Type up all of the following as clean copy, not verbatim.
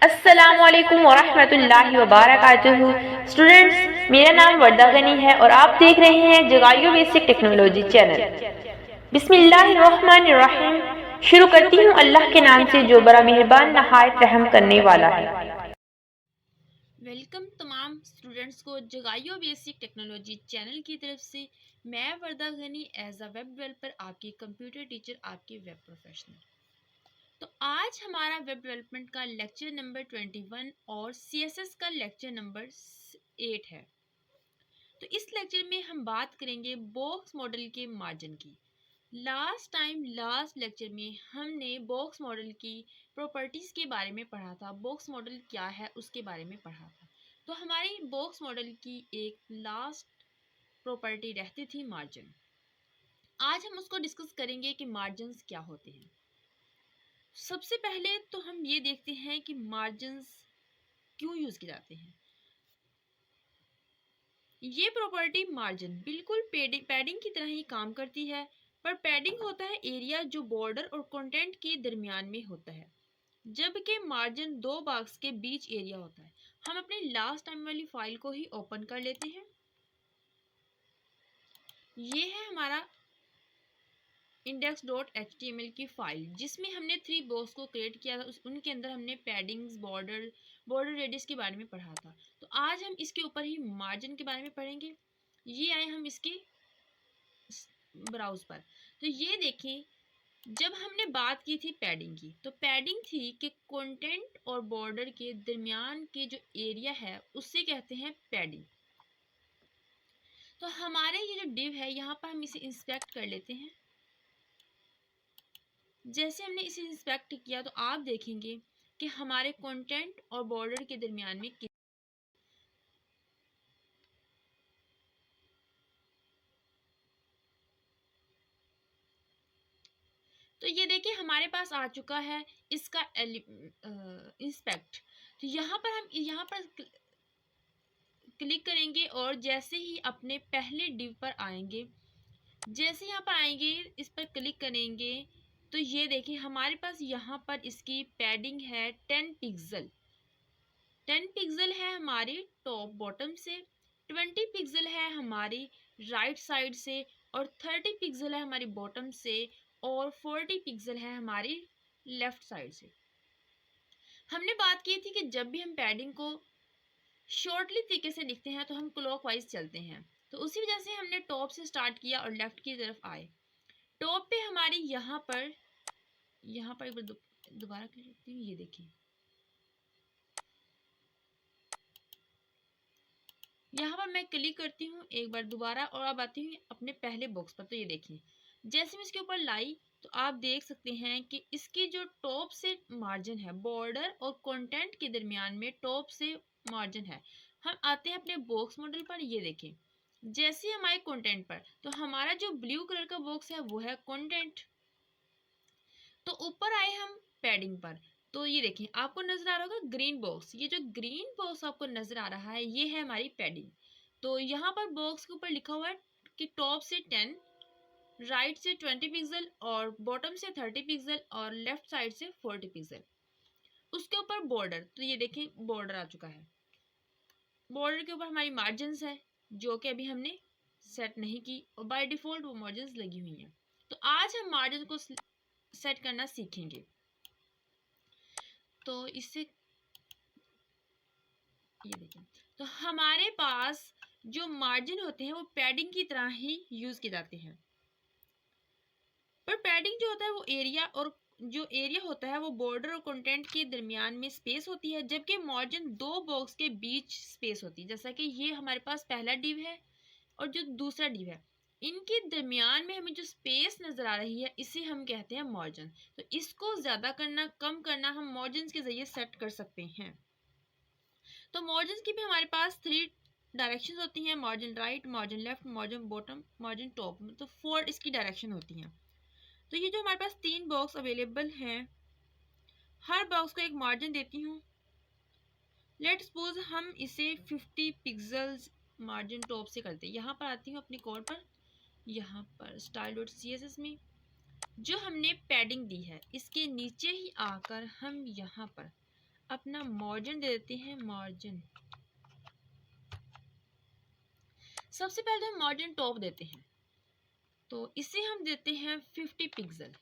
अस्सलामुअलैकुम वरहमतुल्लाहि वबरकातुहू। स्टूडेंट्स, मेरा नाम वर्दा गनी है और आप देख रहे हैं जगायो बेसिक टेक्नोलॉजी चैनल। बिस्मिल्लाहिर्रहमानिर्रहीम। शुरू करती हूँ अल्लाह के नाम से जो बड़ा मेहरबान नहायत रहम करने वाला है। वेलकम तमाम स्टूडेंट्स को जगायो बेसिक टेक्नोलॉजी चैनल की तरफ से। मैं Warda Ghani as a web developer, आपकी कंप्यूटर टीचर, आपकी वेब प्रोफेशनल। तो आज हमारा वेब डेवलपमेंट का लेक्चर नंबर 21 और सीएसएस का लेक्चर नंबर 8 है। तो इस लेक्चर में हम बात करेंगे बॉक्स मॉडल के मार्जिन की। लास्ट लेक्चर में हमने बॉक्स मॉडल की प्रॉपर्टीज़ के बारे में पढ़ा था, बॉक्स मॉडल क्या है उसके बारे में पढ़ा था। तो हमारी बॉक्स मॉडल की एक लास्ट प्रॉपर्टी रहती थी मार्जिन। आज हम उसको डिस्कस करेंगे कि मार्जिन्स क्या होते हैं। सबसे पहले तो हम ये देखते हैं कि मार्जिन्स क्यों यूज़ किए जाते हैं। ये प्रॉपर्टी मार्जिन बिल्कुल पैडिंग की तरह ही काम करती है, पर पैडिंग होता है एरिया जो बॉर्डर और कंटेंट के दरमियान में होता है, जबकि मार्जिन दो बॉक्स के बीच एरिया होता है। हम अपनी लास्ट टाइम वाली फाइल को ही ओपन कर लेते हैं। ये है हमारा index.html की फाइल, जिसमें हमने 3 बॉक्स को क्रिएट किया था। उनके अंदर हमने पैडिंग्स, बॉर्डर रेडियस के बारे में पढ़ा था। तो आज हम इसके ऊपर ही मार्जिन के बारे में पढ़ेंगे। ये आए हम इसके ब्राउज पर। तो ये देखें, जब हमने बात की थी पैडिंग की, तो पैडिंग थी कि कंटेंट और बॉर्डर के दरमियान के जो एरिया है उससे कहते हैं पैडिंग। तो हमारे ये जो डिव है, यहाँ पर हम इसे इंस्पेक्ट कर लेते हैं। जैसे हमने इसे इंस्पेक्ट किया तो आप देखेंगे कि हमारे कंटेंट और बॉर्डर के दरमियान में तो ये देखिए हमारे पास आ चुका है इसका इंस्पेक्ट। तो यहाँ पर क्लिक करेंगे और जैसे ही अपने पहले डिव पर आएंगे, जैसे यहाँ पर आएंगे इस पर क्लिक करेंगे, तो ये देखिए हमारे पास यहाँ पर इसकी पैडिंग है 10 पिक्सल। 10 पिक्सल है हमारी टॉप बॉटम से, 20 पिक्सल है हमारी राइट साइड से, और 30 पिक्सल है हमारी बॉटम से, और 40 पिक्सल है हमारी लेफ्ट साइड से। हमने बात की थी कि जब भी हम पैडिंग को शॉर्टली तरीके से लिखते हैं तो हम क्लॉकवाइज चलते हैं। तो उसी वजह से हमने टॉप से स्टार्ट किया और लेफ्ट की तरफ आए। टॉप पे हमारी यहाँ पर एक बार दोबारा क्लिक करती हूँ। ये देखिए यहाँ पर मैं क्लिक करती हूँ एक बार दोबारा, और अब आती हूँ अपने पहले बॉक्स पर। तो ये देखिए जैसे मैं इसके ऊपर लाई तो आप देख सकते हैं कि इसकी जो टॉप से मार्जिन है, बॉर्डर और कंटेंट के दरमियान में टॉप से मार्जिन है। हम आते हैं अपने बॉक्स मॉडल पर। ये देखें जैसे हमारे कंटेंट पर, तो हमारा जो ब्लू कलर का बॉक्स है वो है कंटेंट। तो ऊपर आए हम पैडिंग पर, तो ये देखें आपको नजर आ रहा होगा ग्रीन बॉक्स। ये जो ग्रीन बॉक्स आपको नजर आ रहा है ये है हमारी पैडिंग। तो यहाँ पर बॉक्स के ऊपर लिखा हुआ है कि टॉप से 10, राइट से 20 पिक्सल, और बॉटम से 30 पिक्सल, और लेफ्ट साइड से 40 पिक्सल। उसके ऊपर बॉर्डर, तो ये देखें बॉर्डर आ चुका है। बॉर्डर के ऊपर हमारी मार्जिन है जो कि अभी हमने सेट नहीं की, और बाय डिफॉल्ट वो मार्जिन लगी हुई हैं। तो आज हम मार्जिन को सेट करना सीखेंगे। तो इससे ये देखिए, तो हमारे पास जो मार्जिन होते हैं वो पैडिंग की तरह ही यूज किए जाते हैं, पर पैडिंग जो होता है वो एरिया, और जो एरिया होता है वो बॉर्डर और कंटेंट के दरमियान में स्पेस होती है, जबकि मार्जिन दो बॉक्स के बीच स्पेस होती है। जैसा कि ये हमारे पास पहला डिव है और जो दूसरा डिव है, इनके दरमियान में हमें जो स्पेस नजर आ रही है इसे हम कहते हैं मार्जिन। तो इसको ज्यादा करना, कम करना हम मार्जिन के जरिए सेट कर सकते हैं। तो मार्जिन की भी हमारे पास 3 डायरेक्शन होती हैं, margin right, margin left, margin bottom, margin top. तो 4 इसकी डायरेक्शन होती हैं। तो ये जो हमारे पास 3 बॉक्स अवेलेबल हैं, हर बॉक्स को एक मार्जिन देती हूँ। लेट सपोज हम इसे 50 पिक्सल्स मार्जिन टॉप से करते हैं। यहाँ पर आती हूँ अपनी कोड पर, यहाँ पर style.css में जो हमने पैडिंग दी है इसके नीचे ही आकर हम यहाँ पर अपना मार्जिन दे देते हैं, मार्जिन। सबसे पहले हम मार्जिन टॉप देते हैं, तो इसे हम देते हैं 50 पिक्सल।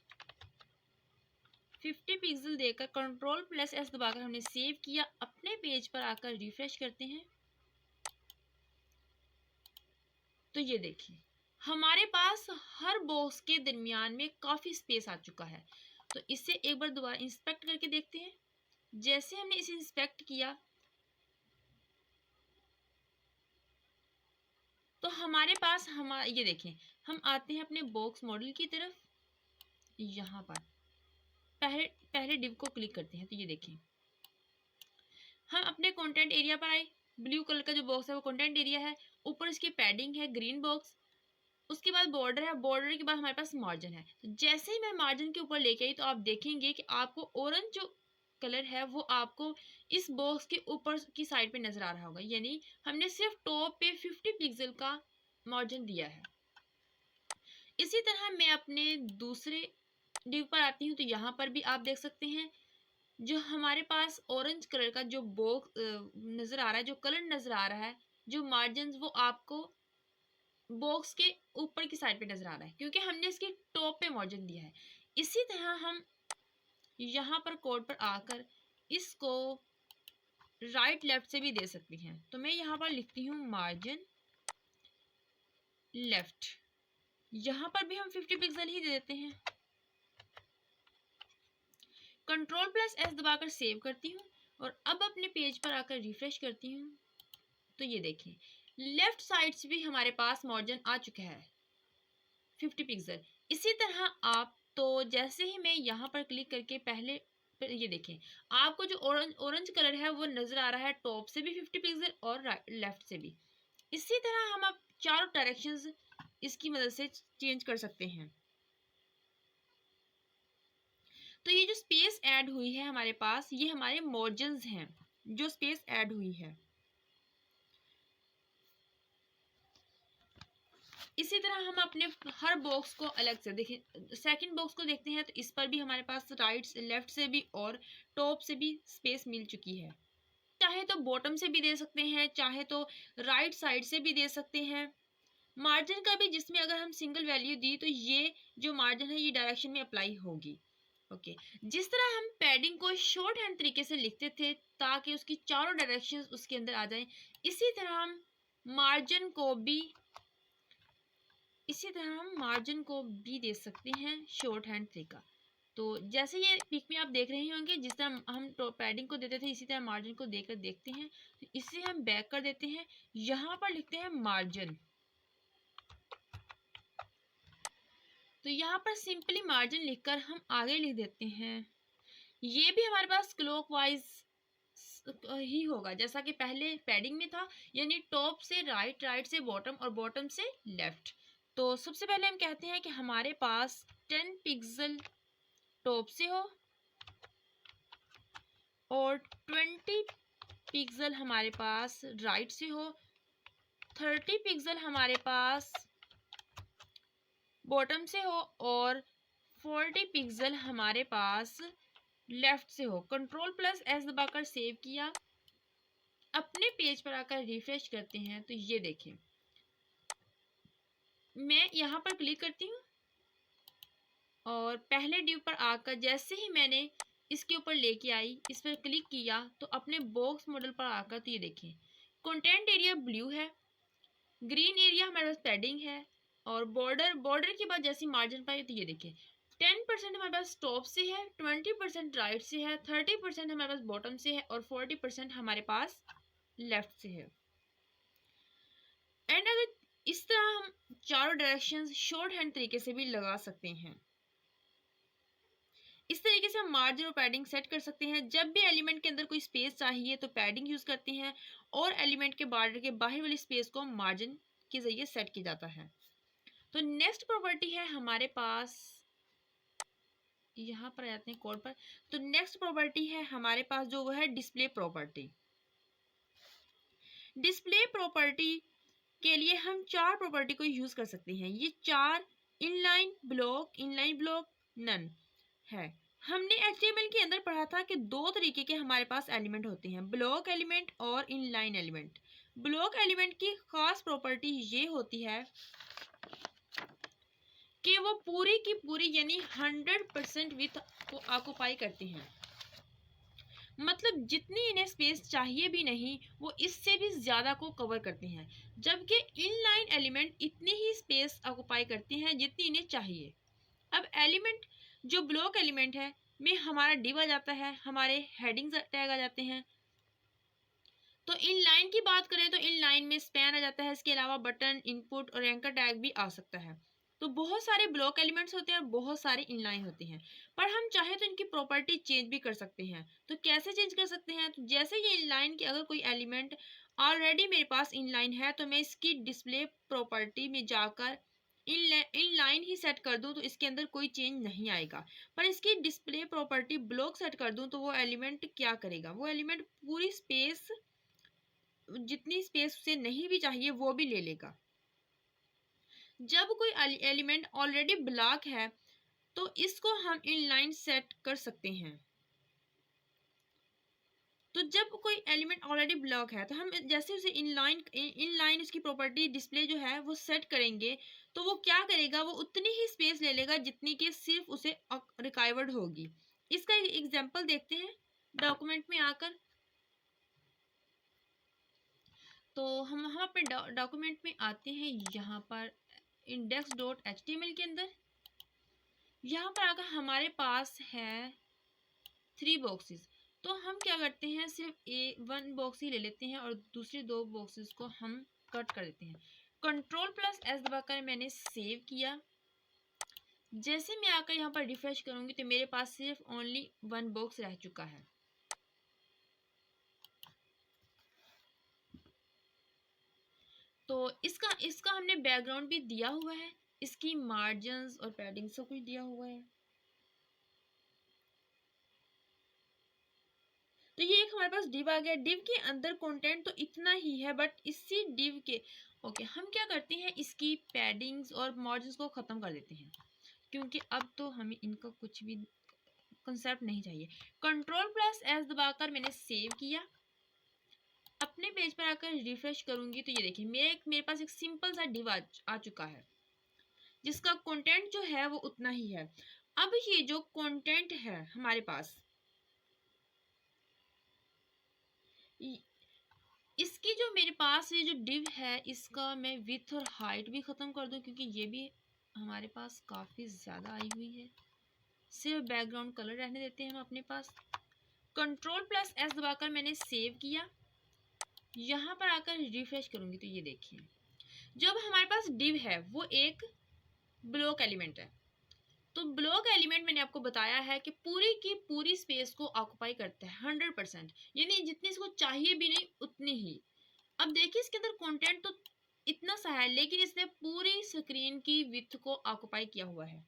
50 पिक्सल देकर Ctrl+S दबाकर हमने सेव किया। अपने पेज पर आकर रिफ्रेश करते हैं, तो ये देखिए हमारे पास हर बॉक्स के दरमियान में काफ़ी स्पेस आ चुका है। तो इसे एक बार दोबारा इंस्पेक्ट करके देखते हैं। जैसे हमने इसे इंस्पेक्ट किया तो हमारे पास ये देखें, हम आते हैं अपने बॉक्स मॉडल की तरफ। यहाँ पर पहले डिव को क्लिक करते हैं, तो ये देखें हम अपने कंटेंट एरिया पर आए। ब्लू कलर का जो बॉक्स है वो कंटेंट एरिया है, ऊपर इसकी पैडिंग है ग्रीन बॉक्स, उसके बाद बॉर्डर है, बॉर्डर के बाद हमारे पास मार्जिन है। तो जैसे ही मैं मार्जिन के ऊपर लेके आई तो आप देखेंगे कि आपको ऑरेंज जो कलर है वो आपको इस बॉक्स के ऊपर की साइड पे नजर आ रहा होगा, यानी हमने सिर्फ टॉप पे 50 पिक्सल का मार्जिन दिया है। इसी तरह मैं अपने दूसरे डिव पर आती हूँ, तो यहाँ पर भी आप देख सकते हैं जो हमारे पास ऑरेंज कलर का जो बॉक्स नज़र आ रहा है, जो कलर नज़र आ रहा है, जो मार्जिन वो आपको बॉक्स के ऊपर की साइड पे नज़र आ रहा है, क्योंकि हमने इसके टॉप पे मार्जिन दिया है। इसी तरह हम यहाँ पर कोड पर आकर इसको राइट लेफ्ट से भी दे सकते हैं। तो मैं यहाँ पर लिखती हूँ मार्जिन लेफ्ट, यहाँ पर भी हम 50 पिक्सल ही दे देते हैं। Ctrl+S दबाकर सेव करती हूँ और अब अपने पेज पर आकर रिफ्रेश करती हूँ, तो ये देखें लेफ्ट साइड से भी हमारे पास मार्जिन आ चुका है 50 पिक्सल। इसी तरह आप, तो जैसे ही मैं यहाँ पर क्लिक करके पहले ये देखें आपको जो ऑरेंज कलर है वो नज़र आ रहा है टॉप से भी 50 पिक्सल और लेफ्ट से भी। इसी तरह हम अब चारों डायरेक्शंस इसकी मदद से चेंज कर सकते हैं। तो ये जो स्पेस ऐड हुई है हमारे पास, ये हमारे मार्जिन्स हैं जो स्पेस ऐड हुई है। इसी तरह हम अपने हर बॉक्स को अलग से देखें, सेकंड बॉक्स को देखते हैं, तो इस पर भी हमारे पास राइट लेफ्ट से भी और टॉप से भी स्पेस मिल चुकी है। चाहे तो बॉटम से भी दे सकते हैं, चाहे तो राइट साइड से भी दे सकते हैं। मार्जिन का भी, जिसमें अगर हम सिंगल वैल्यू दी तो ये जो मार्जिन है ये डायरेक्शन में अप्लाई होगी। ओके, जिस तरह हम पैडिंग को शॉर्ट हैंड तरीके से लिखते थे ताकि उसकी चारों डायरेक्शंस उसके अंदर आ जाएं, इसी तरह हम मार्जिन को भी दे सकते हैं शॉर्ट हैंड तरीका। तो जैसे ये पिक में आप देख रहे होंगे, जिस तरह हम पैडिंग को देते थे इसी तरह मार्जिन को देकर देखते हैं। तो इसे हम बैक कर देते हैं, यहाँ पर लिखते हैं मार्जिन। तो यहाँ पर सिंपली मार्जिन लिखकर हम आगे लिख देते हैं। ये भी हमारे पास क्लॉकवाइज ही होगा जैसा कि पहले पैडिंग में था, यानी टॉप से राइट, राइट से बॉटम और बॉटम से लेफ्ट। तो सबसे पहले हम कहते हैं कि हमारे पास 10 पिक्सल टॉप से हो और 20 पिक्सल हमारे पास राइट से हो, 30 पिक्सल हमारे पास बॉटम से हो और 40 पिक्सल हमारे पास लेफ्ट से हो। Ctrl+S दबाकर सेव किया, अपने पेज पर आकर रिफ्रेश करते हैं, तो ये देखें मैं यहाँ पर क्लिक करती हूँ और पहले डिव पर आकर जैसे ही मैंने इसके ऊपर लेके आई, इस पर क्लिक किया, तो अपने बॉक्स मॉडल पर आकर तो ये देखें कंटेंट एरिया ब्लू है, ग्रीन एरिया हमारे पास पैडिंग है और बॉर्डर के बाद जैसी मार्जिन पाई तो ये देखें 10% हमारे पास टॉप से है, 20% राइट से है, 30% हमारे पास बॉटम से है और 40% हमारे पास लेफ्ट से है। एंड अगर इस तरह हम चारों डायरेक्शंस शॉर्ट हैंड तरीके से भी लगा सकते हैं। इस तरीके से हम मार्जिन और पैडिंग सेट कर सकते हैं। जब भी एलिमेंट के अंदर कोई स्पेस चाहिए तो पैडिंग यूज करते हैं और एलिमेंट के बॉर्डर के बाहर वाली स्पेस को मार्जिन के जरिए सेट किया जाता है। तो नेक्स्ट प्रॉपर्टी है हमारे पास, यहाँ पर आते हैं कोड पर। तो नेक्स्ट प्रॉपर्टी है हमारे पास जो वो है डिस्प्ले प्रॉपर्टी। डिस्प्ले प्रॉपर्टी के लिए हम चार प्रॉपर्टी को यूज कर सकते हैं। ये चार इनलाइन ब्लॉक, नन है। हमने HTML के अंदर पढ़ा था कि दो तरीके के हमारे पास एलिमेंट होते हैं, ब्लॉक एलिमेंट और इनलाइन एलिमेंट। ब्लॉक एलिमेंट की खास प्रॉपर्टी ये होती है कि वो पूरी की पूरी यानी 100% विड्थ को ऑक्युपाई करते हैं, मतलब जितनी इन्हें स्पेस चाहिए भी नहीं वो इससे भी ज़्यादा को कवर करते हैं, जबकि इनलाइन एलिमेंट इतनी ही स्पेस ऑक्युपाई करते हैं जितनी इन्हें चाहिए। अब एलिमेंट जो ब्लॉक एलिमेंट है में हमारा डिव आ जाता है, हमारे हेडिंग्स टैग आ जाते हैं। तो इन लाइन की बात करें तो इन लाइन में स्पैन आ जाता है, इसके अलावा बटन, इनपुट और एंकर टैग भी आ सकता है। तो बहुत सारे ब्लॉक एलिमेंट्स होते हैं और बहुत सारे इनलाइन होते हैं, पर हम चाहे तो इनकी प्रॉपर्टी चेंज भी कर सकते हैं। तो कैसे चेंज कर सकते हैं? तो जैसे ये इनलाइन की अगर कोई एलिमेंट ऑलरेडी मेरे पास इनलाइन है तो मैं इसकी डिस्प्ले प्रॉपर्टी में जाकर इन लाइन ही सेट कर दूं तो इसके अंदर कोई चेंज नहीं आएगा। पर इसकी डिस्प्ले प्रॉपर्टी ब्लॉक सेट कर दूं तो वो एलिमेंट क्या करेगा, वो एलिमेंट पूरी स्पेस, जितनी स्पेस उसे नहीं भी चाहिए वो भी ले लेगा। जब कोई एलिमेंट ऑलरेडी ब्लॉक है तो इसको हम इनलाइन सेट कर सकते हैं। तो जब कोई एलिमेंट ऑलरेडी ब्लॉक है तो हम जैसे उसे इनलाइन उसकी प्रॉपर्टी डिस्प्ले जो है वो सेट करेंगे तो वो क्या करेगा, वो उतनी ही स्पेस ले लेगा जितनी कि सिर्फ उसे रिक्वायर्ड होगी। इसका एक एग्जांपल देखते हैं डॉक्यूमेंट में आकर। तो हम अपने डॉक्यूमेंट में आते हैं, यहाँ पर index.html के अंदर यहाँ पर आकर हमारे पास है 3 बॉक्सेस। तो हम क्या करते हैं, सिर्फ वन बॉक्स ही ले लेते हैं और दूसरे 2 बॉक्सेस को हम कट कर देते हैं। Ctrl+S दबाकर मैंने सेव किया। जैसे मैं आकर यहाँ पर रिफ्रेश करूँगी तो मेरे पास सिर्फ ओनली 1 बॉक्स रह चुका है। तो इसका हमने बैकग्राउंड भी दिया हुआ है, इसकी मार्जिन्स और पैडिंग सब कुछ दिया हुआ है। तो ये एक हमारे पास डिव आ गया। डिव के अंदर कंटेंट तो इतना ही है, बट इसी डिव के हम क्या करते हैं, इसकी पैडिंग्स और मार्जिन्स को ख़त्म कर देते हैं, क्योंकि अब तो हमें इनका कुछ भी कंसेप्ट नहीं चाहिए। Ctrl+S दबाकर मैंने सेव किया। अपने पेज पर आकर रिफ्रेश करूंगी तो ये देखिए मेरे पास एक सिंपल सा डिव आ चुका है, जिसका कंटेंट जो है वो उतना ही है। अब ये जो कंटेंट है हमारे पास, इसकी जो मेरे पास ये जो डिव है इसका मैं विड्थ और हाइट भी ख़त्म कर दूं, क्योंकि ये भी हमारे पास काफ़ी ज़्यादा आई हुई है। सिर्फ बैकग्राउंड कलर रहने देते हैं हम अपने पास। Ctrl+S दबाकर मैंने सेव किया। यहाँ पर आकर रिफ्रेश करूंगी तो ये देखिए जब हमारे पास डिव है वो एक ब्लॉक एलिमेंट है। तो ब्लॉक एलिमेंट मैंने आपको बताया है कि पूरी की पूरी स्पेस को ऑक्युपाई करता है 100%, यानी जितनी इसको चाहिए भी नहीं उतनी ही। अब देखिए इसके अंदर कंटेंट तो इतना सा है, लेकिन इसने पूरी स्क्रीन की विड्थ को ऑक्युपाई किया हुआ है,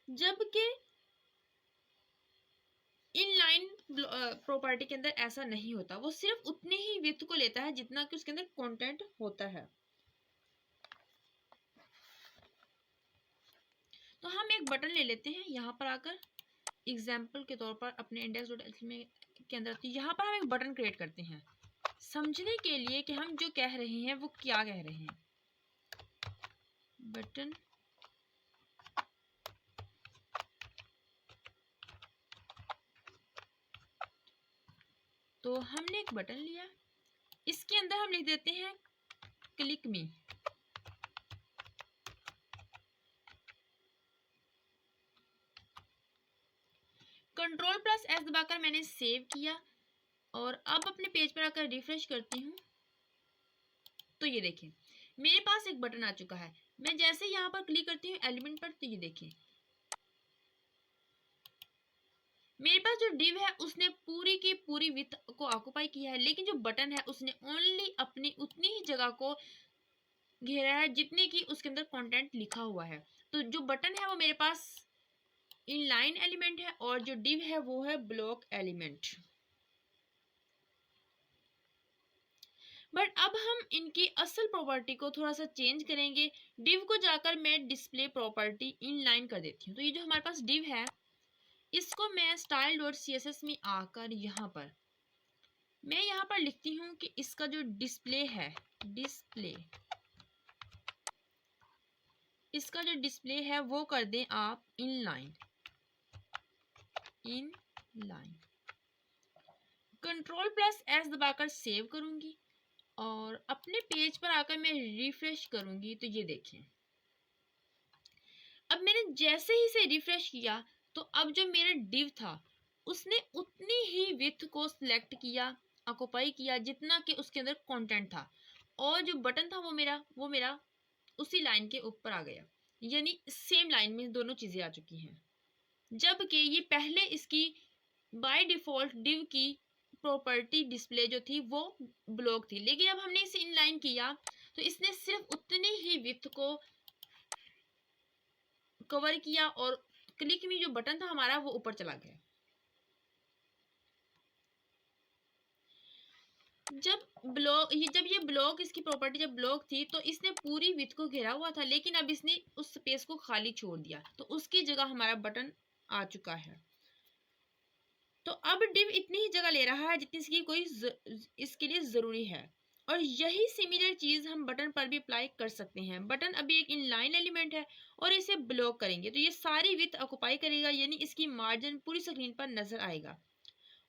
जबकि इनलाइन प्रॉपर्टी के अंदर ऐसा नहीं होता। वो सिर्फ उतनी ही विड्थ को लेता है जितना कि उसके अंदर कंटेंट होता है। तो हम एक बटन ले लेते हैं यहाँ पर आकर, एग्जाम्पल के तौर पर अपने index.html के अंदर। तो यहाँ पर हम एक बटन क्रिएट करते हैं समझने के लिए कि हम जो कह रहे हैं वो क्या कह रहे हैं। बटन तो हमने एक बटन लिया, इसके अंदर हम लिख देते हैं क्लिक मी। Ctrl+S दबाकर मैंने सेव किया और अब अपने पेज पर आकर रिफ्रेश करती हूँ तो ये देखिए मेरे पास एक बटन आ चुका है। मैं जैसे यहाँ पर क्लिक करती हूँ एलिमेंट पर तो ये देखिए मेरे पास जो डिव है उसने पूरी की पूरी विड्थ को ऑक्युपाई किया है, लेकिन जो बटन है उसने ओनली अपनी उतनी ही जगह को घेरा है जितने की उसके अंदर कंटेंट लिखा हुआ है। तो जो बटन है वो मेरे पास इनलाइन एलिमेंट है और जो डिव है वो है ब्लॉक एलिमेंट। बट अब हम इनकी असल प्रॉपर्टी को थोड़ा सा चेंज करेंगे। डिव को जाकर मैं डिस्प्ले प्रॉपर्टी इनलाइन कर देती हूँ। तो ये जो हमारे पास डिव है, इसको मैं style dot C S S में आकर यहाँ पर लिखती हूँ कि इसका जो डिस्प्ले है, इसका जो डिस्प्ले है वो कर दें आप इनलाइन। कंट्रोल प्लस एस दबाकर सेव करूंगी और अपने पेज पर आकर मैं रिफ्रेश करूंगी। तो ये देखें, अब मैंने जैसे ही इसे रिफ्रेश किया तो अब जो मेरा डिव था उसने उतनी ही विड्थ को सिलेक्ट किया, ऑक्युपाई किया जितना कि उसके अंदर कंटेंट था, और जो बटन था वो मेरा उसी लाइन के ऊपर आ गया, यानी सेम लाइन में दोनों चीज़ें आ चुकी हैं। जबकि ये पहले इसकी बाय डिफ़ॉल्ट डिव की प्रॉपर्टी डिस्प्ले जो थी वो ब्लॉक थी, लेकिन अब हमने इसे इनलाइन किया तो इसने सिर्फ उतनी ही विड्थ को कवर किया और क्लिक में जो बटन था हमारा वो ऊपर चला गया। जब ये ब्लॉक इसकी प्रॉपर्टी जब ब्लॉक थी तो इसने पूरी विड्थ को घेरा हुआ था, लेकिन अब इसने उस स्पेस को खाली छोड़ दिया तो उसकी जगह हमारा बटन आ चुका है। तो अब डिव इतनी ही जगह ले रहा है जितनी इसके लिए ज़रूरी है, और यही सिमिलर चीज़ हम बटन पर भी अप्लाई कर सकते हैं। बटन अभी एक इनलाइन एलिमेंट है और इसे ब्लॉक करेंगे तो ये सारी विड्थ ऑक्युपाई करेगा, यानी इसकी मार्जिन पूरी स्क्रीन पर नजर आएगा,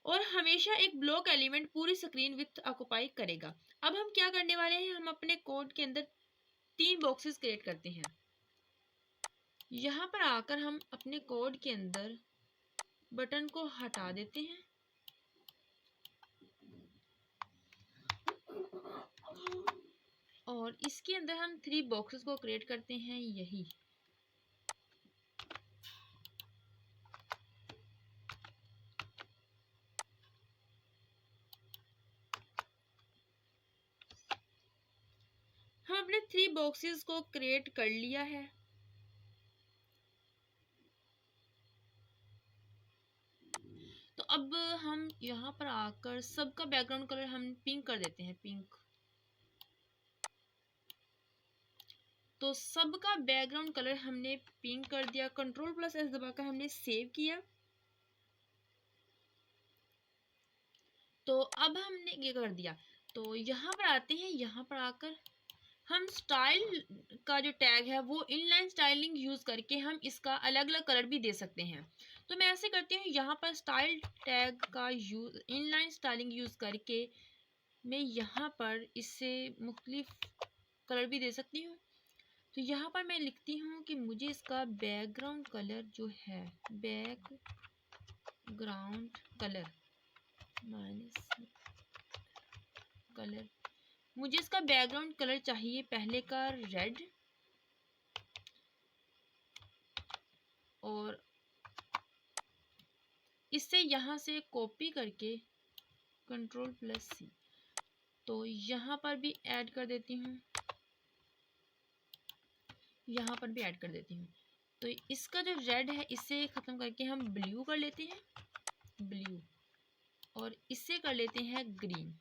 और हमेशा एक ब्लॉक एलिमेंट पूरी स्क्रीन विड्थ ऑक्युपाई करेगा। अब हम क्या करने वाले हैं, हम अपने कोड के अंदर 3 बॉक्सेस क्रिएट करते हैं। यहाँ पर आकर हम अपने कोड के अंदर बटन को हटा देते हैं और इसके अंदर हम 3 बॉक्सेस को क्रिएट करते हैं। यही हम अपने 3 बॉक्सेस को क्रिएट कर लिया है। तो अब हम यहाँ पर आकर सबका बैकग्राउंड कलर हम पिंक कर देते हैं, पिंक। तो सबका बैकग्राउंड कलर हमने पिंक कर दिया। कंट्रोल प्लस एस दबाकर हमने सेव किया। तो अब हमने ये कर दिया, तो यहाँ पर आते हैं, यहाँ पर आकर हम स्टाइल का जो टैग है वो इनलाइन स्टाइलिंग यूज़ करके हम इसका अलग अलग कलर भी दे सकते हैं। तो मैं ऐसे करती हूँ, यहाँ पर स्टाइल टैग का यूज़ इनलाइन स्टाइलिंग यूज़ करके मैं यहाँ पर इससे मुख्तलिफ कलर भी दे सकती हूँ। तो यहाँ पर मैं लिखती हूँ कि मुझे इसका बैकग्राउंड कलर जो है, बैकग्राउंड कलर मुझे इसका बैकग्राउंड कलर चाहिए पहले का रेड, और इससे यहाँ से कॉपी करके कंट्रोल प्लस सी, तो यहाँ पर भी ऐड कर देती हूँ, यहाँ पर भी ऐड कर देती हूँ। तो इसका जो रेड है इसे ख़त्म करके हम ब्लू कर लेते हैं, ब्लू, और इससे कर लेते हैं green,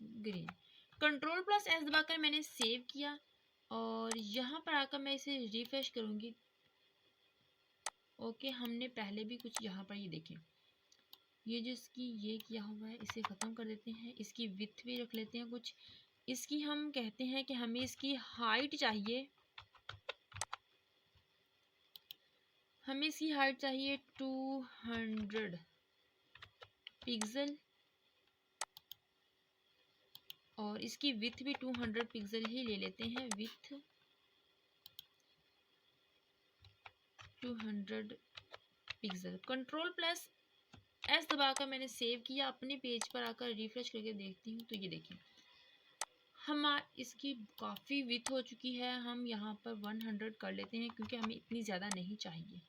green. Control plus S दबाकर मैंने सेव किया और यहाँ पर आकर मैं इसे रिफ्रेश करूँगी। ओके, हमने पहले भी कुछ यहाँ पर ये देखें, ये जो इसकी ये किया हुआ है इसे ख़त्म कर देते हैं। इसकी विड्थ भी रख लेते हैं कुछ। इसकी हम कहते हैं कि हमें इसकी हाइट चाहिए, हमें इसकी हाइट चाहिए 200 पिक्सल, और इसकी विड्थ भी 200 पिक्सल ही ले लेते हैं, width 200 pixel. Control plus S दबाकर मैंने सेव किया। अपने पेज पर आकर रिफ्रेश करके देखती हूँ तो ये देखिए इसकी काफ़ी विड्थ हो चुकी है। हम यहाँ पर 100 कर लेते हैं क्योंकि हमें इतनी ज़्यादा नहीं चाहिए।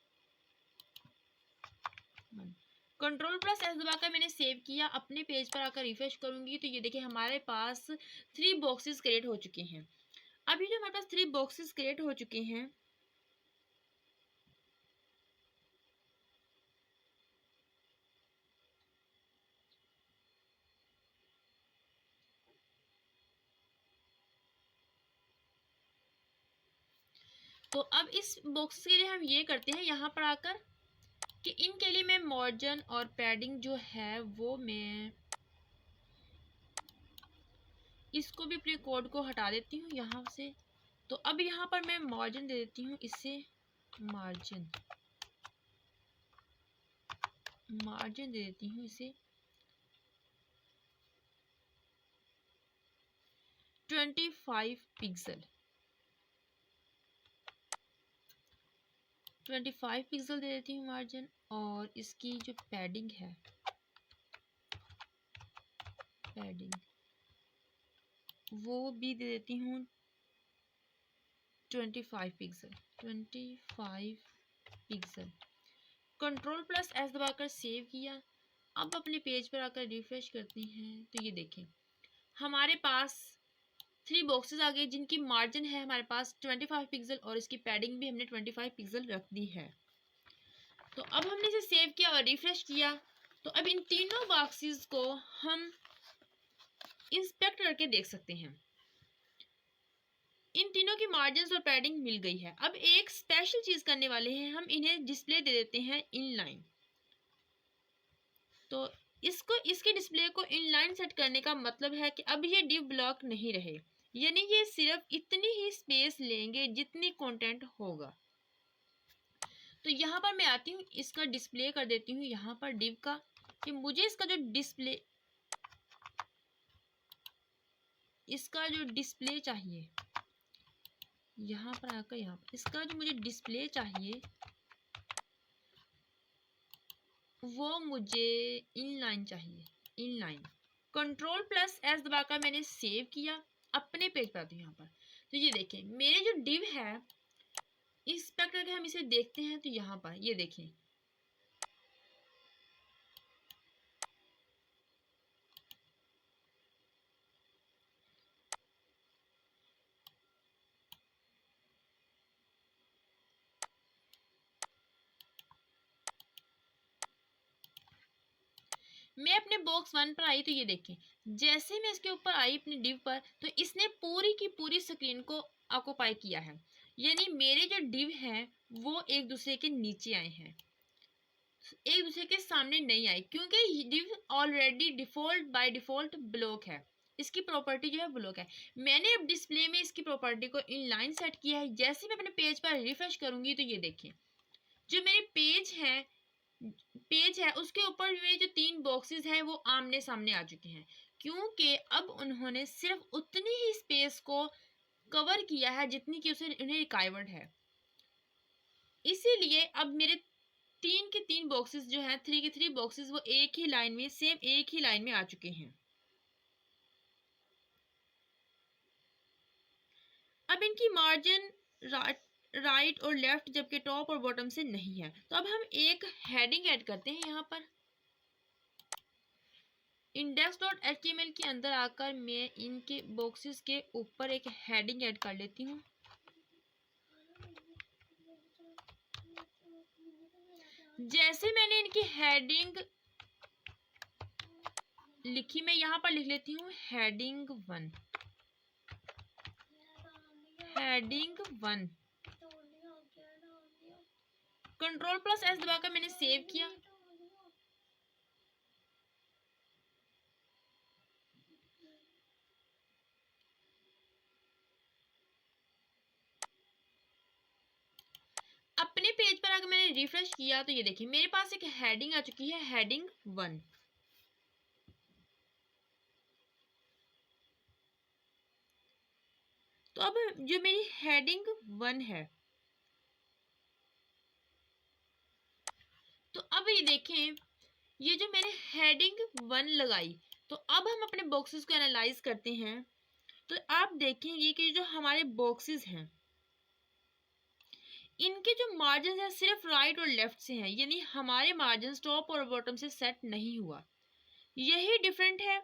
कंट्रोल प्लस एस दबाकर मैंने सेव किया। अपने पेज पर आकर रिफ्रेश करूँगी तो ये देखिए हमारे पास 3 बॉक्सेस क्रिएट हो चुके हैं। अभी जो हमारे पास 3 बॉक्सेस क्रिएट हो चुके हैं, तो अब इस बॉक्स के लिए हम ये करते हैं यहाँ पर आकर कि इनके लिए मैं मार्जिन और पैडिंग जो है वो मैं इसको भी अपने कोड को हटा देती हूँ यहाँ से। तो अब यहाँ पर मैं मार्जिन दे देती हूँ, इससे मार्जिन दे देती हूँ इसे 25 पिक्सल 25 पिक्सल दे देती हूँ मार्जिन। और इसकी जो पैडिंग है, पैडिंग वो भी दे देती हूँ 25 pixel 25 pixel. Control plus S दबाकर सेव किया। अब अपने पेज पर आकर रिफ्रेश करते हैं तो ये देखें हमारे पास 3 बॉक्सेस आ गए जिनकी मार्जिन है हमारे पास 25 पिक्सल और इसकी पैडिंग भी हमने 25 पिक्सल रख दी है। तो अब हमने इसे सेव किया और रिफ्रेश किया। तो अब इन तीनों बॉक्सेस को हम इंस्पेक्ट करके देख सकते हैं। इन तीनों की मार्जिन और पैडिंग मिल गई है। अब एक स्पेशल चीज करने वाले हैं, हम इन्हें डिस्प्ले दे देते हैं इनलाइन। तो इसके डिस्प्ले को इनलाइन सेट करने का मतलब है कि अब ये डिव ब्लॉक नहीं रहे, यानी ये सिर्फ इतनी ही स्पेस लेंगे जितनी कंटेंट होगा। तो यहाँ पर मैं आती हूँ, इसका डिस्प्ले कर देती हूँ यहाँ पर डिव का, कि मुझे इसका जो डिस्प्ले चाहिए, यहाँ पर आकर यहाँ पर इसका जो मुझे डिस्प्ले चाहिए वो मुझे इनलाइन चाहिए, इनलाइन। कंट्रोल प्लस एस दबाकर मैंने सेव किया। अपने पेज पर आती हूँ यहाँ पर। तो ये देखें मेरे जो डिव है इंस्पेक्ट करके हम इसे देखते हैं तो यहाँ पर ये देखें मैं अपने बॉक्स 1 पर आई तो ये देखें जैसे मैं इसके ऊपर आई अपने डिव पर तो इसने पूरी की पूरी स्क्रीन को ऑक्यूपाई किया है, यानी मेरे जो डिव हैं वो एक दूसरे के नीचे आए हैं, एक दूसरे के सामने नहीं आए, क्योंकि div already by default block है, इसकी प्रॉपर्टी जो है ब्लॉक है। मैंने अब डिस्प्ले में इसकी प्रॉपर्टी को इनलाइन सेट किया है। जैसे मैं अपने पेज पर रिफ्रेश करूंगी तो ये देखें जो मेरे पेज है उसके ऊपर मेरे जो 3 बॉक्सेस हैं वो आमने सामने आ चुके हैं, क्योंकि अब उन्होंने सिर्फ उतनी ही स्पेस को कवर किया है जितनी कि उसे उन्हें रिक्वायर्ड है। इसीलिए अब मेरे 3 के 3 बॉक्सेस जो हैं 3 के 3 बॉक्सेस वो एक ही लाइन में आ चुके हैं। अब इनकी मार्जिन राइट और लेफ्ट जबकि टॉप और बॉटम से नहीं है। तो अब हम एक हेडिंग ऐड करते हैं यहाँ पर index.html के अंदर आकर मैं इनके बॉक्सेस के ऊपर एक हेडिंग ऐड कर लेती हूँ। जैसे मैंने इनकी हेडिंग लिखी मैं यहाँ पर लिख लेती हूँ हेडिंग 1 कंट्रोल प्लस एस दबाकर मैंने सेव किया। अपने पेज पर आकर मैंने रिफ्रेश किया तो ये देखिए मेरे पास एक हेडिंग आ चुकी है हेडिंग 1। तो अब जो मेरी हेडिंग 1 है तो अब ये देखें ये जो मैंने हेडिंग 1 लगाई तो अब हम अपने बॉक्सेस को एनालाइज करते हैं। तो आप देखेंगे कि जो हमारे बॉक्सेस हैं इनके जो मार्जिन है सिर्फ राइट और लेफ्ट से हैं, यानी हमारे मार्जिन टॉप और बॉटम से सेट नहीं हुआ। यही डिफरेंट है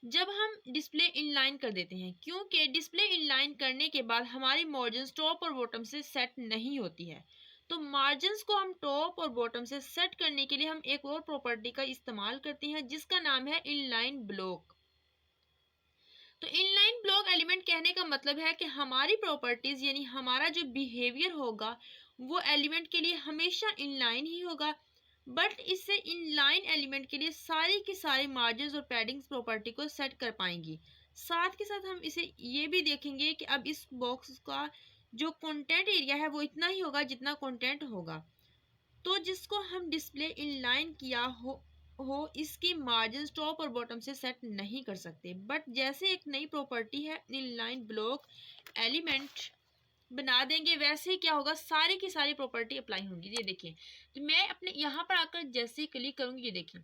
जब हम डिस्प्ले इनलाइन कर देते हैं, क्योंकि डिस्प्ले इनलाइन करने के बाद हमारी मार्जिन टॉप और बॉटम से सेट नहीं होती है। तो मार्जिन को हम टॉप और बॉटम से सेट करने के लिए हम एक और प्रॉपर्टी का इस्तेमाल करते हैं जिसका नाम है इनलाइन ब्लॉक। तो इनलाइन ब्लॉक एलिमेंट कहने का मतलब है कि हमारी प्रॉपर्टीज यानी हमारा जो बिहेवियर होगा वो एलिमेंट के लिए हमेशा इनलाइन ही होगा, बट इससे इनलाइन एलिमेंट के लिए सारी की सारी मार्जिन और पैडिंग्स प्रॉपर्टी को सेट कर पाएंगी। साथ के साथ हम इसे ये भी देखेंगे कि अब इस बॉक्स का जो कंटेंट एरिया है वो इतना ही होगा जितना कंटेंट होगा, तो जिसको हम डिस्प्ले इनलाइन किया हो इसकी मार्जिन टॉप और बॉटम से सेट नहीं कर सकते। बट जैसे एक नई प्रॉपर्टी है इनलाइन ब्लॉक एलिमेंट बना देंगे, वैसे ही क्या होगा, सारी की सारी प्रॉपर्टी अप्लाई होंगी। ये देखिए, तो मैं अपने यहाँ पर आकर जैसे ही क्लिक करूँगी, ये देखिए,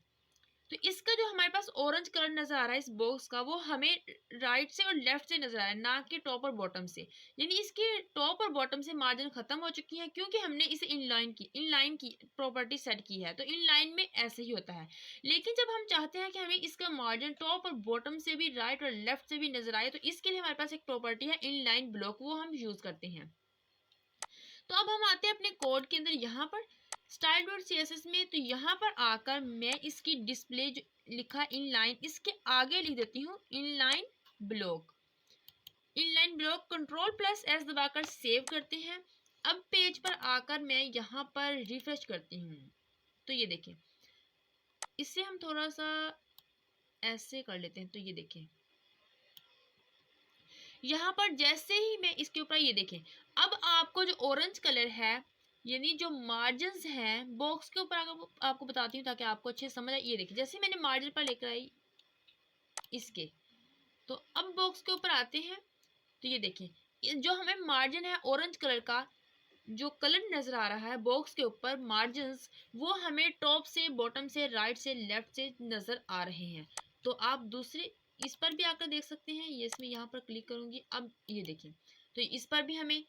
तो इसका जो हमारे पास ऑरेंज कलर नजर आ रहा है इस बॉक्स का, वो हमें राइट से और लेफ्ट से नजर आ रहा है, ना कि टॉप और बॉटम से। यानी इसके टॉप और बॉटम से मार्जिन खत्म हो चुकी है क्योंकि हमने इसे इनलाइन की प्रॉपर्टी सेट की है। तो इनलाइन में ऐसे ही होता है। लेकिन जब हम चाहते हैं कि हमें इसका मार्जिन टॉप और बॉटम से भी, राइट और लेफ्ट से भी नजर आए, तो इसके लिए हमारे पास एक प्रॉपर्टी है इनलाइन ब्लॉक, वो हम यूज करते हैं। तो अब हम आते हैं अपने कोड के अंदर, यहाँ पर style.css में। तो यहाँ पर आकर मैं इसकी डिस्प्ले जो लिखा इनलाइन, इसके आगे लिख देती हूँ inline block. Inline block Ctrl+S दबाकर सेव करते हैं। अब पेज पर आकर मैं यहाँ पर रिफ्रेश करती हूँ, तो ये देखें, इससे हम थोड़ा सा ऐसे कर लेते हैं। तो ये देखें, यहाँ पर जैसे ही मैं इसके ऊपर, ये देखें, अब आपको जो ऑरेंज कलर है यानी जो मार्जिन्स हैं बॉक्स के ऊपर, आपको बताती हूँ ताकि आपको अच्छे समझ आए। ये देखिए, जैसे मैंने मार्जिन पर लेकर आई इसके, तो अब बॉक्स के ऊपर आते हैं, तो ये देखिए, जो हमें मार्जिन है ऑरेंज कलर का, जो कलर नजर आ रहा है बॉक्स के ऊपर मार्जिन्स, वो हमें टॉप से, बॉटम से, राइट से, लेफ्ट से नजर आ रहे हैं। तो आप दूसरे इस पर भी आकर देख सकते हैं। ये इसमें यहाँ पर क्लिक करूंगी, अब ये देखिए, तो इस पर भी हमें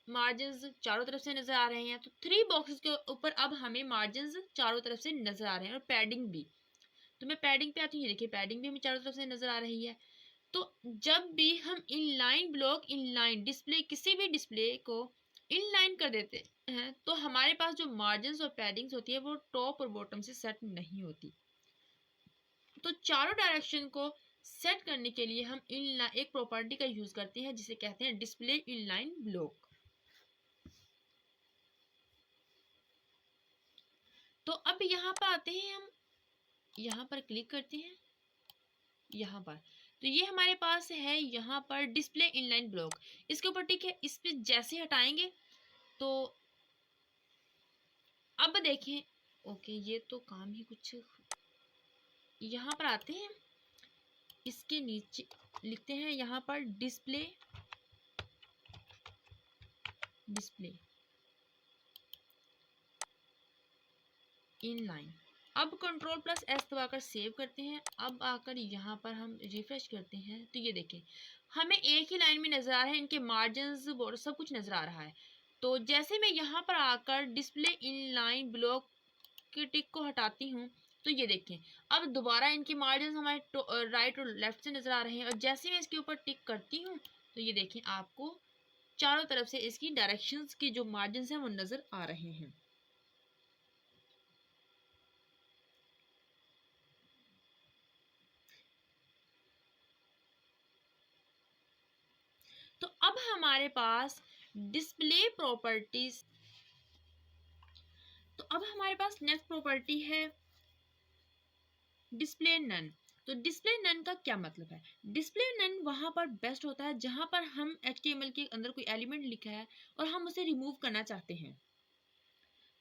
मार्जिन्स चारों तरफ से नजर आ रहे हैं। तो 3 बॉक्सेस के ऊपर अब हमें मार्जिन्स चारों तरफ से नजर आ रहे हैं, और पैडिंग भी। तो मैं पैडिंग पे आती हूँ, ये देखिए, पैडिंग भी हमें चारों तरफ से नजर आ रही है। तो जब भी हम इनलाइन ब्लॉक, इनलाइन डिस्प्ले, किसी भी डिस्प्ले को इनलाइन कर देते हैं, तो हमारे पास जो मार्जिन्स और पैडिंग्स होती है वो टॉप और बॉटम से सेट नहीं होती। तो चारों डायरेक्शन को सेट करने के लिए हम एक प्रॉपर्टी का यूज करते हैं जिसे कहते हैं डिस्प्ले इनलाइन ब्लॉक। तो अब यहाँ पर आते हैं, हम यहाँ पर क्लिक करते हैं, यहाँ पर, तो ये हमारे पास है यहाँ पर डिस्प्ले इनलाइन ब्लॉक। इसके ऊपर ठीक है, इस पे जैसे हटाएंगे तो अब देखें, ओके, ये तो काम ही कुछ। यहाँ पर आते हैं, इसके नीचे लिखते हैं यहाँ पर डिस्प्ले इनलाइन। अब Ctrl+S दबाकर सेव करते हैं। अब आकर यहाँ पर हम रिफ्रेश करते हैं, तो ये देखें, हमें एक ही लाइन में नजर आ रहा है, इनके मार्जिन्स, बॉर्डर सब कुछ नजर आ रहा है। तो जैसे मैं यहाँ पर आकर डिस्प्ले इनलाइन ब्लॉक के टिक को हटाती हूँ, तो ये देखें, अब दोबारा इनके मार्जिन हमारे राइट और लेफ्ट से नजर आ रहे हैं। और जैसे मैं इसके ऊपर टिक करती हूँ, तो ये देखें, आपको चारों तरफ से इसकी डायरेक्शंस की जो मार्जिन हैं वो नजर आ रहे हैं। तो अब हमारे पास डिस्प्ले प्रॉपर्टीज, तो अब हमारे पास नेक्स्ट प्रॉपर्टी है डिस्प्ले नन। तो डिस्प्ले नन का क्या मतलब है? डिस्प्ले नन वहां पर बेस्ट होता है जहां पर हम HTML के अंदर कोई एलिमेंट लिखा है और हम उसे रिमूव करना चाहते हैं।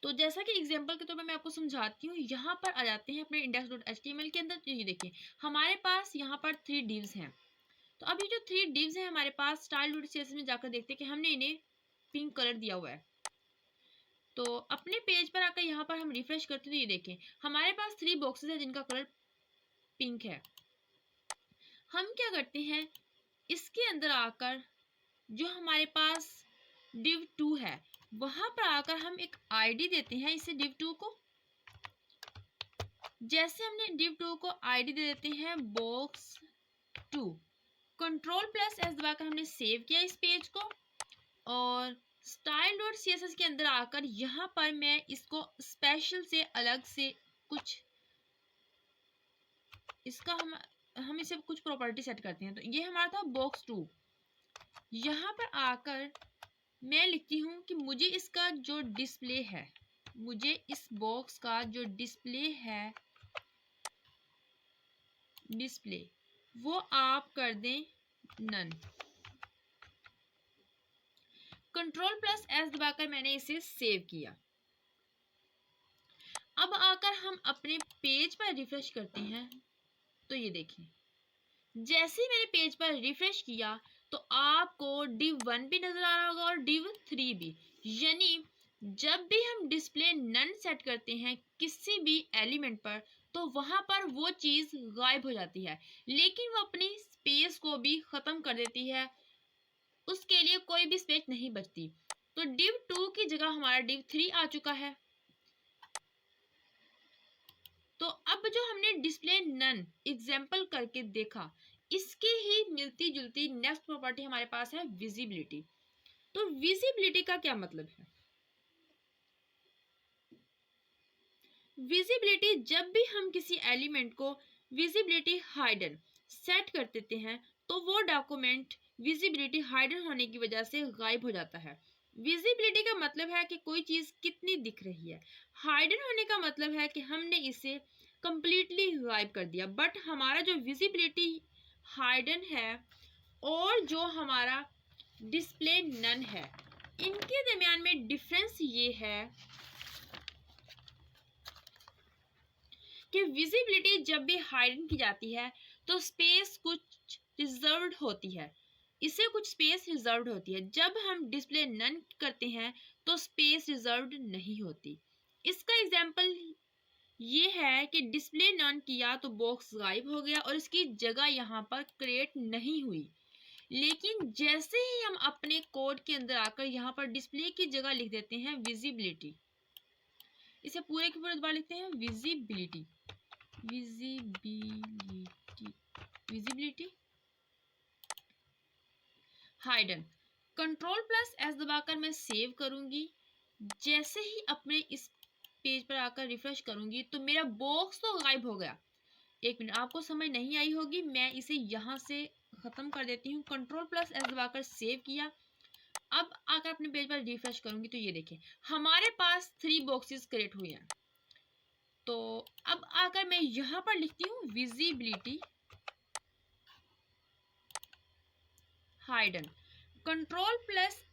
तो जैसा कि एग्जांपल के तौर पर मैं आपको समझाती हूँ, यहाँ पर आ जाते हैं अपने index.html के अंदर। तो ये देखिए, हमारे पास यहाँ पर 3 divs हैं। तो अब ये जो 3 divs हैं हमारे पास, style.css में जाकर देखते हैं कि हमने इन्हें पिंक कलर दिया हुआ है। तो अपने पेज पर आकर यहाँ पर हम रिफ्रेश करते हैं, तो ये देखें, हमारे पास 3 बॉक्सेस हैं जिनका कलर पिंक है। हम क्या करते हैं, इसके अंदर आकर जो हमारे पास div 2 है वहां पर आकर हम एक ID देते हैं इसे div 2 को। जैसे हमने div 2 को ID दे देते हैं box 2, Ctrl+S दबाकर हमने सेव किया इस पेज को, और style.css के अंदर आकर यहाँ पर मैं इसको स्पेशल से अलग से कुछ, इसका हम हम इसे कुछ प्रॉपर्टी सेट करते हैं। तो ये हमारा था बॉक्स 2। यहाँ पर आकर मैं लिखती हूँ कि मुझे इसका जो डिस्प्ले है, मुझे इस बॉक्स का जो डिस्प्ले है, डिस्प्ले वो आप कर दें नन। कंट्रोल प्लस एस दबाकर मैंने इसे सेव किया। अब आकर हम अपने पेज पर रिफ्रेश करते हैं तो ये देखें, जैसे ही मैंने पेज पर रिफ्रेश किया तो आपको div 1 भी नजर आ रहा होगा और div 3 भी। यानी जब भी हम डिस्प्ले नन सेट करते हैं किसी भी एलिमेंट पर तो वहां पर वो चीज गायब हो जाती है, लेकिन वो अपनी स्पेस को भी खत्म कर देती है, उसके लिए कोई भी स्पेस नहीं बचती। तो div 2 की जगह हमारा div 3 आ चुका है। तो अब जो हमने डिस्प्ले नन एग्जाम्पल करके देखा, इसके ही मिलती जुलती नेक्स्ट प्रॉपर्टी हमारे पास है विजिबिलिटी। तो विजिबिलिटी का क्या मतलब है? विजिबिलिटी, जब भी हम किसी एलिमेंट को विजिबिलिटी हाइडन सेट कर देते हैं तो वो डॉक्यूमेंट विजिबिलिटी हाइडन होने की वजह से गायब हो जाता है। विजिबिलिटी का मतलब है कि कोई चीज कितनी दिख रही है, हाइडन होने का मतलब है कि हमने इसे कंप्लीटली गायब कर दिया। बट हमारा जो विजिबिलिटी हाइडन है और जो हमारा डिस्प्ले नन है, इनके दरमियान में डिफरेंस ये है कि विजिबिलिटी जब भी हाइडन की जाती है तो स्पेस कुछ रिजर्व्ड होती है, इसे कुछ स्पेस रिजर्व्ड होती है। जब हम डिस्प्ले नन करते हैं तो स्पेस रिजर्व्ड नहीं होती। इसका एग्जांपल ये है कि डिस्प्ले नन किया तो बॉक्स गायब हो गया और इसकी जगह यहाँ पर क्रिएट नहीं हुई। लेकिन जैसे ही हम अपने कोड के अंदर आकर यहाँ पर डिस्प्ले की जगह लिख देते हैं विजिबिलिटी, इसे पूरे के पूरे दोबारा लिखते हैं visibility, visibility, visibility hidden. Control plus S दबाकर मैं सेव करूंगी। जैसे ही अपने इस पेज पर आकर रिफ्रेश करूंगी तो मेरा बॉक्स तो गायब हो गया। एक मिनट, आपको समझ नहीं आई होगी, मैं इसे यहाँ से खत्म कर देती हूँ। कंट्रोल प्लस एस दबाकर सेव किया। अब आकर अपने पेज पर रिफ्रेश करूंगी तो ये देखें हमारे पास 3 बॉक्सेस क्रिएट हुए हैं। तो अब आकर मैं यहाँ पर लिखती हूँ visibility hidden. Control plus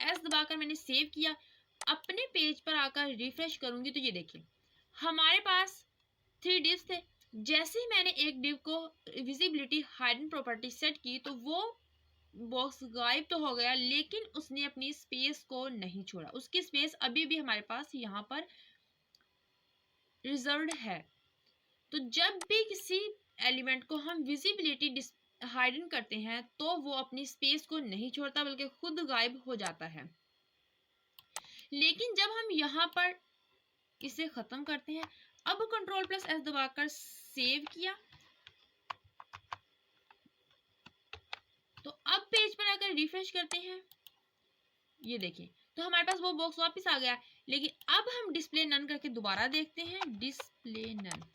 S दबाकर मैंने सेव किया। अपने पेज पर आकर रिफ्रेश करूंगी तो ये देखिए हमारे पास 3 डिव्स थे। जैसे ही मैंने एक डिव को विजिबिलिटी हाइडन प्रॉपर्टी सेट की तो वो बॉक्स गायब तो हो गया, लेकिन उसने अपनी स्पेस को नहीं छोड़ा, उसकी स्पेस अभी भी हमारे पास यहाँ पर रिजर्व्ड है। तो जब भी किसी एलिमेंट को हम विजिबिलिटी हाइडन करते हैं तो वो अपनी स्पेस को नहीं छोड़ता बल्कि खुद गायब हो जाता है। लेकिन जब हम यहाँ पर इसे खत्म करते हैं, अब कंट्रोल प्लस एस दबाकर सेव किया तो अब पेज पर आकर रिफ्रेश करते हैं, ये देखिए तो हमारे पास वो बॉक्स वापस आ गया। लेकिन अब हम डिस्प्ले नन करके दोबारा देखते हैं, display none,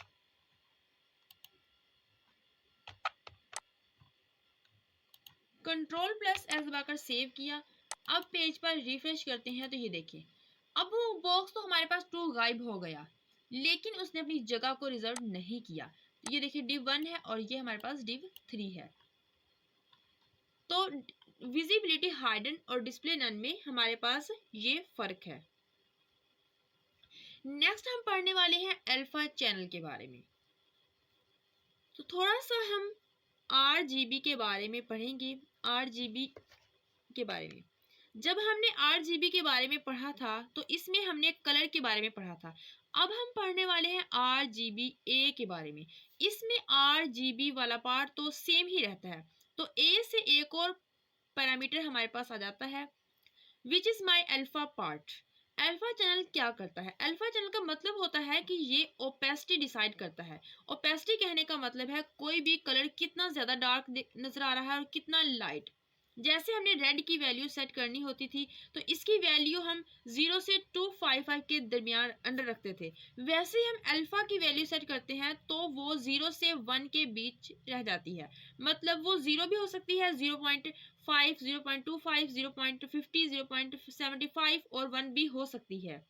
control plus S दबाकर सेव किया। अब पेज पर रिफ्रेश करते हैं तो ये देखिए अब वो बॉक्स तो हमारे पास 2 गायब हो गया, लेकिन उसने अपनी जगह को रिजर्व नहीं किया। ये देखिए div 1 है और ये हमारे पास div 3 है। तो विजिबिलिटी हाइडन और डिस्प्ले नन में हमारे पास ये फर्क है। नेक्स्ट हम पढ़ने वाले हैं अल्फा चैनल के बारे में। तो थोड़ा सा हम RGB के बारे में पढ़ेंगे। RGB के बारे में जब हमने RGB के बारे में पढ़ा था तो इसमें हमने कलर के बारे में पढ़ा था। अब हम पढ़ने वाले हैं RGBA के बारे में। इसमें RGB वाला पार्ट तो सेम ही रहता है। तो A से एक और पैरामीटर हमारे पास आ जाता है which is my alpha part. Alpha channel क्या करता है? अल्फा चैनल का मतलब होता है कि ये ओपेसिटी डिसाइड करता है। ओपेसिटी कहने का मतलब है कोई भी कलर कितना ज़्यादा डार्क नज़र आ रहा है और कितना लाइट। जैसे हमने रेड की वैल्यू सेट करनी होती थी तो इसकी वैल्यू हम 0 से 255 के दरमियान अंडर रखते थे, वैसे ही हम अल्फ़ा की वैल्यू सेट करते हैं तो वो 0 से 1 के बीच रह जाती है। मतलब वो 0 भी हो सकती है, 0.5, 0.25, 0.50, 0.75 और 1 भी हो सकती है।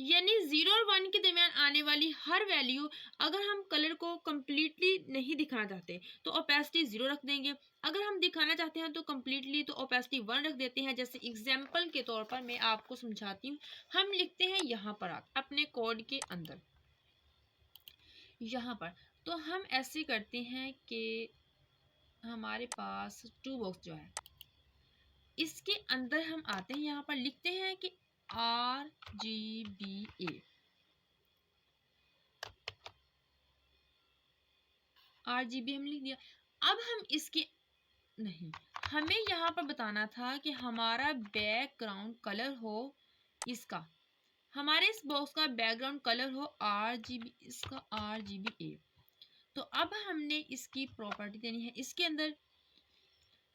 यानी 0 और 1 के दरमियान आने वाली हर वैल्यू, अगर हम कलर को कम्प्लीटली नहीं दिखाना चाहते तो ओपेसिटी 0 रख देंगे, अगर हम दिखाना चाहते हैं तो कम्प्लीटली तो ओपेसिटी 1 रख देते हैं। जैसे एग्जाम्पल के तौर पर मैं आपको समझाती हूँ। हम लिखते हैं यहाँ पर अपने कोड के अंदर, यहाँ पर तो हम ऐसे करते हैं कि हमारे पास टू बॉक्स जो है इसके अंदर हम आते हैं, यहाँ पर लिखते हैं कि RGBA, RGB हम लिख दिया। अब हम इसके नहीं, हमें यहाँ पर बताना था कि हमारा बैकग्राउंड कलर हो इसका, हमारे इस बॉक्स का बैकग्राउंड कलर हो RGB, इसका RGBA। तो अब हमने इसकी प्रॉपर्टी देनी है, इसके अंदर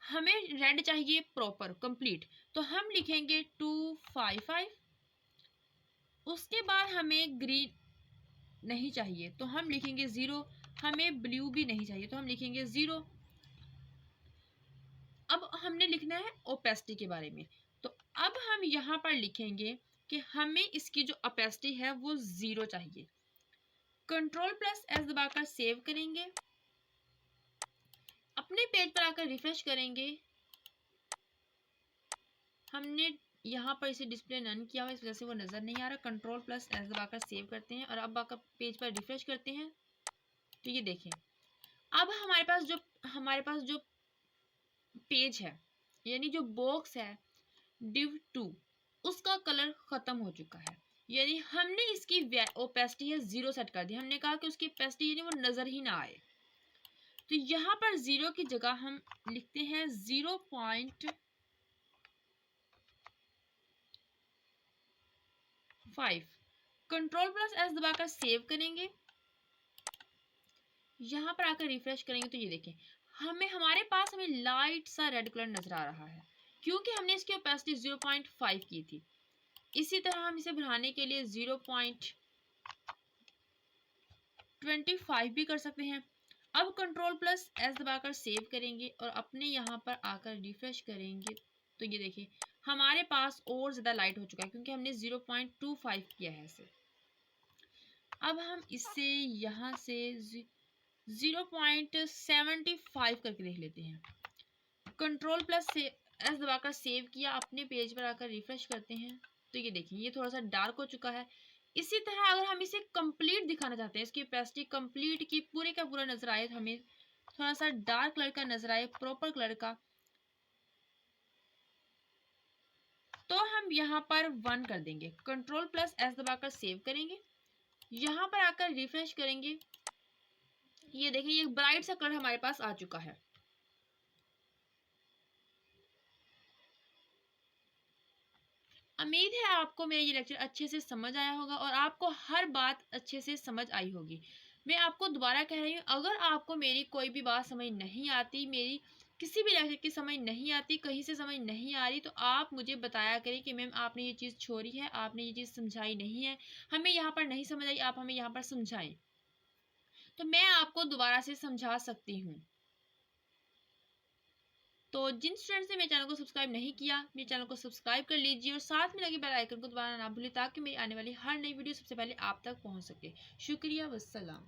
हमें रेड चाहिए प्रॉपर कंप्लीट, तो हम लिखेंगे 255। उसके बाद हमें ग्रीन नहीं चाहिए तो हम लिखेंगे 0, हमें ब्लू भी नहीं चाहिए तो हम लिखेंगे 0। अब हमने लिखना है ओपेसिटी के बारे में, तो अब हम यहाँ पर लिखेंगे कि हमें इसकी जो ओपेसिटी है वो 0 चाहिए। Ctrl+S दबाकर सेव करेंगे, अपने पेज पर आकर रिफ्रेश करेंगे। हमने यहाँ पर इसे डिस्प्ले नन किया हुआ, इस वजह से वो नज़र नहीं आ रहा। Ctrl+S दबाकर सेव करते हैं और अब आकर पेज पर रिफ्रेश करते हैं तो ये देखें, अब हमारे पास जो पेज है यानी जो बॉक्स है div 2 उसका कलर ख़त्म हो चुका है। यानी हमने इसकी ओपेसिटी है 0 सेट कर दी, हमने कहा कि उसकी ओपेसिटी यानी वो नज़र ही ना आए। तो यहाँ पर 0 की जगह हम लिखते हैं 0.5। Ctrl+S दबाकर सेव करेंगे, यहाँ पर आकर रिफ्रेश करेंगे तो ये देखें हमारे पास लाइट सा रेड कलर नजर आ रहा है क्योंकि हमने इसकी ओपेसिटी 0.5 की थी। इसी तरह हम इसे बढ़ाने के लिए 0.25 भी कर सकते हैं। अब Ctrl+S दबाकर सेव करेंगे और अपने यहाँ पर आकर रिफ्रेश करेंगे तो ये देखिए हमारे पास और ज़्यादा लाइट हो चुका है क्योंकि हमने 0.25 किया है इसे। अब हम इसे यहाँ से 0.75 करके देख लेते हैं। Ctrl+S दबाकर सेव किया, अपने पेज पर आकर रिफ्रेश करते हैं तो ये देखिए ये थोड़ा सा डार्क हो चुका है। इसी तरह अगर हम इसे कंप्लीट दिखाना चाहते हैं, इसकी ओपेसिटी कंप्लीट की पूरे का पूरा नजर आए, हमें थोड़ा सा डार्क कलर का नजर आए, प्रॉपर कलर का, तो हम यहाँ पर 1 कर देंगे। Ctrl+S दबाकर सेव करेंगे, यहाँ पर आकर रिफ्रेश करेंगे, ये देखिए ये ब्राइट सा कलर हमारे पास आ चुका है। उम्मीद है आपको मेरा ये लेक्चर अच्छे से समझ आया होगा और आपको हर बात अच्छे से समझ आई होगी। मैं आपको दोबारा कह रही हूँ, अगर आपको मेरी कोई भी बात समझ नहीं आती, मेरी किसी भी लेक्चर की समझ नहीं आती, कहीं से समझ नहीं आ रही, तो आप मुझे बताया करें कि मैम आपने ये चीज़ छोड़ी है, आपने ये चीज़ समझाई नहीं है, हमें यहाँ पर नहीं समझ आई, आप हमें यहाँ पर समझाएं तो मैं आपको दोबारा से समझा सकती हूँ। तो जिन स्टूडेंट्स ने मेरे चैनल को सब्सक्राइब नहीं किया, मेरे चैनल को सब्सक्राइब कर लीजिए और साथ में लगे बेल आइकन को दबाना ना भूलें ताकि मेरी आने वाली हर नई वीडियो सबसे पहले आप तक पहुंच सके। शुक्रिया, वस्सलाम।